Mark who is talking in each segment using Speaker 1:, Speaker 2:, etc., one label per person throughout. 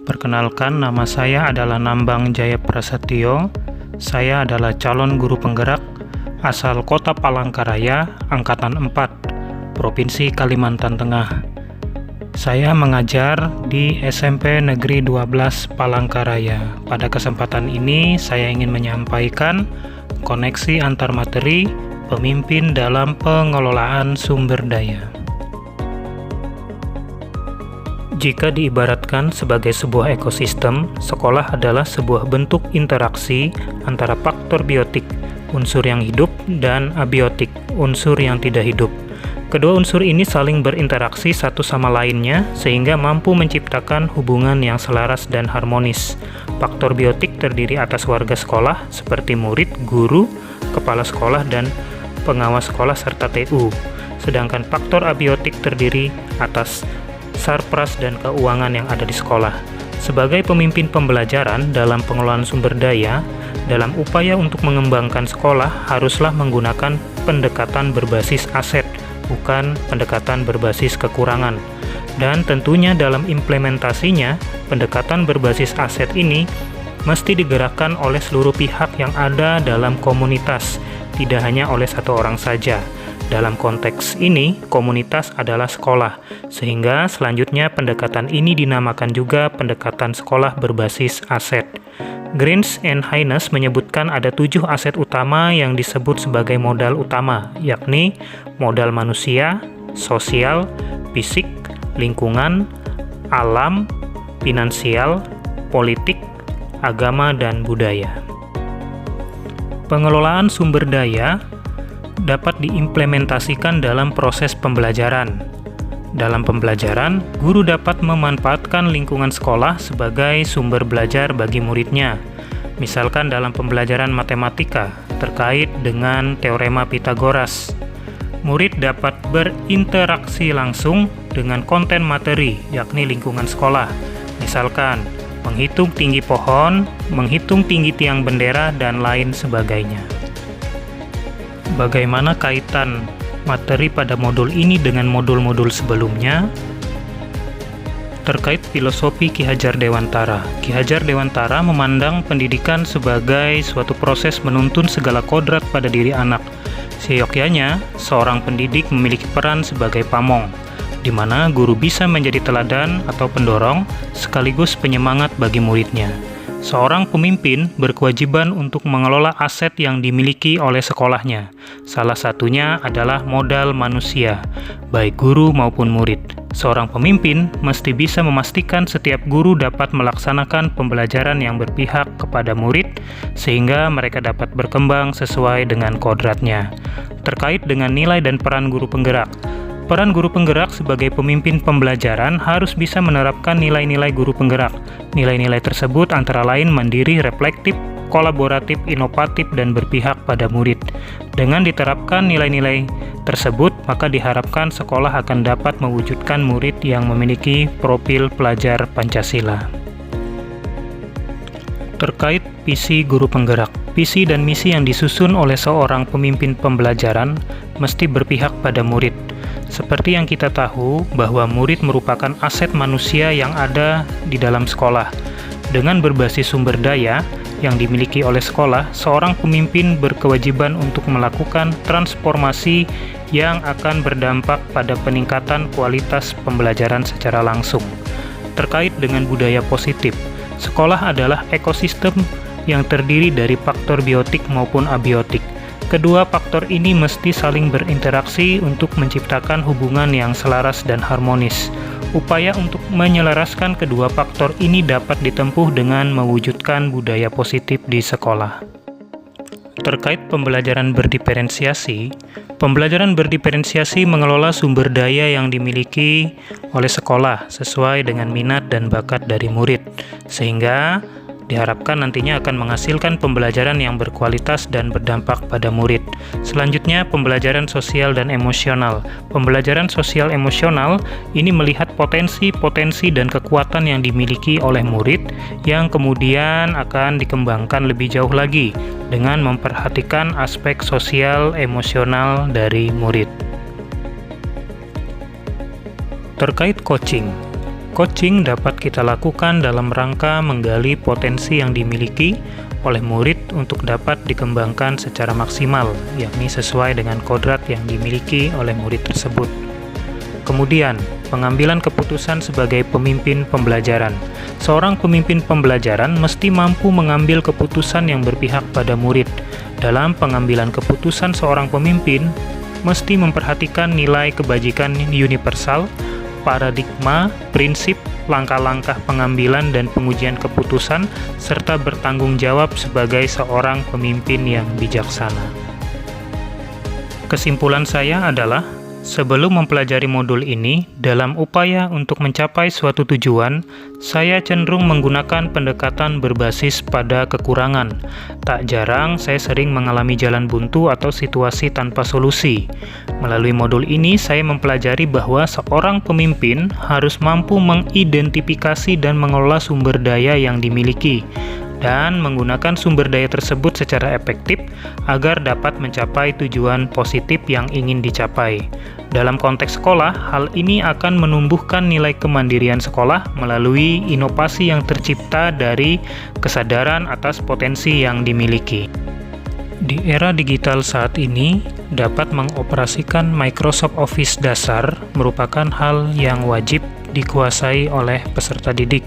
Speaker 1: Perkenalkan, nama saya adalah Nambang Jaya Prasetyo. Saya adalah calon guru penggerak asal Kota Palangkaraya, Angkatan 4, Provinsi Kalimantan Tengah. Saya mengajar di SMP Negeri 12 Palangkaraya. Pada kesempatan ini, saya ingin menyampaikan koneksi antar materi pemimpin dalam pengelolaan sumber daya. Jika diibaratkan sebagai sebuah ekosistem, sekolah adalah sebuah bentuk interaksi antara faktor biotik, unsur yang hidup, dan abiotik, unsur yang tidak hidup. Kedua unsur ini saling berinteraksi satu sama lainnya sehingga mampu menciptakan hubungan yang selaras dan harmonis. Faktor biotik terdiri atas warga sekolah seperti murid, guru, kepala sekolah, dan pengawas sekolah serta TU. Sedangkan faktor abiotik terdiri atas sarpras dan keuangan yang ada di sekolah. Sebagai pemimpin pembelajaran dalam pengelolaan sumber daya, dalam upaya untuk mengembangkan sekolah haruslah menggunakan pendekatan berbasis aset, bukan pendekatan berbasis kekurangan. Dan tentunya dalam implementasinya, pendekatan berbasis aset ini mesti digerakkan oleh seluruh pihak yang ada dalam komunitas, tidak hanya oleh satu orang saja. Dalam konteks ini, komunitas adalah sekolah, sehingga selanjutnya pendekatan ini dinamakan juga pendekatan sekolah berbasis aset. Greens and Haynes menyebutkan ada 7 aset utama yang disebut sebagai modal utama, yakni modal manusia, sosial, fisik, lingkungan, alam, finansial, politik, agama, dan budaya. Pengelolaan sumber daya dapat diimplementasikan dalam proses pembelajaran. Dalam pembelajaran, guru dapat memanfaatkan lingkungan sekolah sebagai sumber belajar bagi muridnya. Misalkan dalam pembelajaran matematika terkait dengan teorema Pythagoras, murid dapat berinteraksi langsung dengan konten materi, yakni lingkungan sekolah. Misalkan, menghitung tinggi pohon, menghitung tinggi tiang bendera, dan lain sebagainya. Bagaimana kaitan materi pada modul ini dengan modul-modul sebelumnya? Terkait filosofi Ki Hajar Dewantara. Ki Hajar Dewantara memandang pendidikan sebagai suatu proses menuntun segala kodrat pada diri anak. Seyogyanya, seorang pendidik memiliki peran sebagai pamong, di mana guru bisa menjadi teladan atau pendorong sekaligus penyemangat bagi muridnya. Seorang pemimpin berkewajiban untuk mengelola aset yang dimiliki oleh sekolahnya. Salah satunya adalah modal manusia, baik guru maupun murid. Seorang pemimpin mesti bisa memastikan setiap guru dapat melaksanakan pembelajaran yang berpihak kepada murid, sehingga mereka dapat berkembang sesuai dengan kodratnya. Terkait dengan nilai dan peran guru penggerak. Peran guru penggerak sebagai pemimpin pembelajaran harus bisa menerapkan nilai-nilai guru penggerak. Nilai-nilai tersebut antara lain mandiri, reflektif, kolaboratif, inovatif, dan berpihak pada murid. Dengan diterapkan nilai-nilai tersebut, maka diharapkan sekolah akan dapat mewujudkan murid yang memiliki profil pelajar Pancasila. Terkait visi guru penggerak. Visi dan misi yang disusun oleh seorang pemimpin pembelajaran mesti berpihak pada murid. Seperti yang kita tahu bahwa murid merupakan aset manusia yang ada di dalam sekolah. Dengan berbasis sumber daya yang dimiliki oleh sekolah, seorang pemimpin berkewajiban untuk melakukan transformasi yang akan berdampak pada peningkatan kualitas pembelajaran secara langsung. Terkait dengan budaya positif, sekolah adalah ekosistem yang terdiri dari faktor biotik maupun abiotik. Kedua faktor ini mesti saling berinteraksi untuk menciptakan hubungan yang selaras dan harmonis. Upaya untuk menyelaraskan kedua faktor ini dapat ditempuh dengan mewujudkan budaya positif di sekolah. Terkait pembelajaran berdiferensiasi, pembelajaran berdiferensiasi mengelola sumber daya yang dimiliki oleh sekolah sesuai dengan minat dan bakat dari murid, sehingga diharapkan nantinya akan menghasilkan pembelajaran yang berkualitas dan berdampak pada murid. Selanjutnya, pembelajaran sosial dan emosional. Pembelajaran sosial emosional ini melihat potensi-potensi dan kekuatan yang dimiliki oleh murid yang kemudian akan dikembangkan lebih jauh lagi dengan memperhatikan aspek sosial emosional dari murid. Terkait coaching. Coaching dapat kita lakukan dalam rangka menggali potensi yang dimiliki oleh murid untuk dapat dikembangkan secara maksimal, yakni sesuai dengan kodrat yang dimiliki oleh murid tersebut. Kemudian, pengambilan keputusan sebagai pemimpin pembelajaran. Seorang pemimpin pembelajaran mesti mampu mengambil keputusan yang berpihak pada murid. Dalam pengambilan keputusan seorang pemimpin, mesti memperhatikan nilai kebajikan universal, paradigma, prinsip, langkah-langkah pengambilan dan pengujian keputusan, serta bertanggung jawab sebagai seorang pemimpin yang bijaksana. Kesimpulan saya adalah, sebelum mempelajari modul ini, dalam upaya untuk mencapai suatu tujuan, saya cenderung menggunakan pendekatan berbasis pada kekurangan. Tak jarang, saya sering mengalami jalan buntu atau situasi tanpa solusi. Melalui modul ini, saya mempelajari bahwa seorang pemimpin harus mampu mengidentifikasi dan mengelola sumber daya yang dimiliki, dan menggunakan sumber daya tersebut secara efektif agar dapat mencapai tujuan positif yang ingin dicapai. Dalam konteks sekolah, hal ini akan menumbuhkan nilai kemandirian sekolah melalui inovasi yang tercipta dari kesadaran atas potensi yang dimiliki. Di era digital saat ini, dapat mengoperasikan Microsoft Office dasar merupakan hal yang wajib dikuasai oleh peserta didik.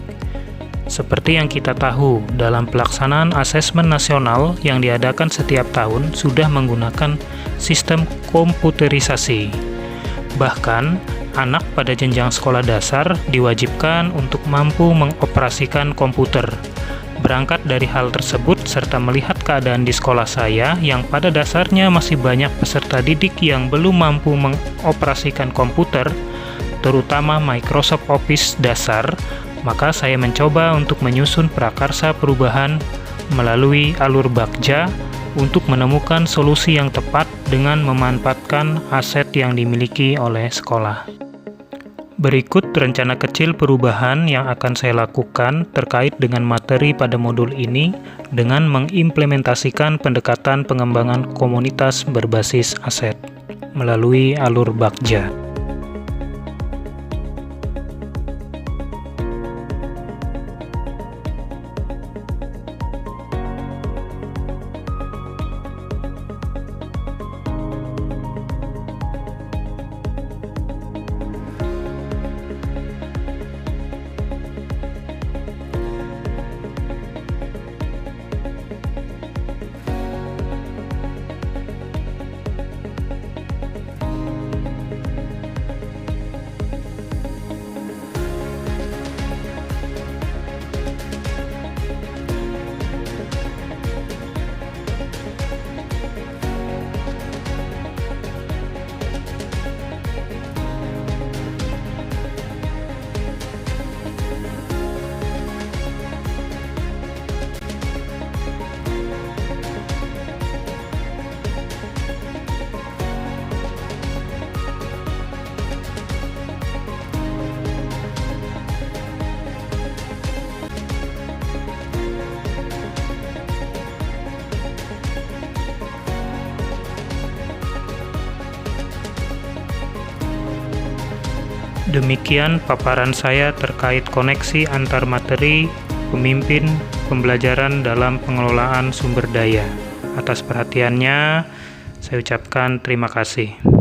Speaker 1: Seperti yang kita tahu, dalam pelaksanaan asesmen nasional yang diadakan setiap tahun sudah menggunakan sistem komputerisasi. Bahkan, anak pada jenjang sekolah dasar diwajibkan untuk mampu mengoperasikan komputer. Berangkat dari hal tersebut serta melihat keadaan di sekolah saya yang pada dasarnya masih banyak peserta didik yang belum mampu mengoperasikan komputer, terutama Microsoft Office dasar, maka saya mencoba untuk menyusun prakarsa perubahan melalui alur Bagja untuk menemukan solusi yang tepat dengan memanfaatkan aset yang dimiliki oleh sekolah. Berikut rencana kecil perubahan yang akan saya lakukan terkait dengan materi pada modul ini dengan mengimplementasikan pendekatan pengembangan komunitas berbasis aset melalui alur Bagja. Demikian paparan saya terkait koneksi antar materi pemimpin pembelajaran dalam pengelolaan sumber daya. Atas perhatiannya, saya ucapkan terima kasih.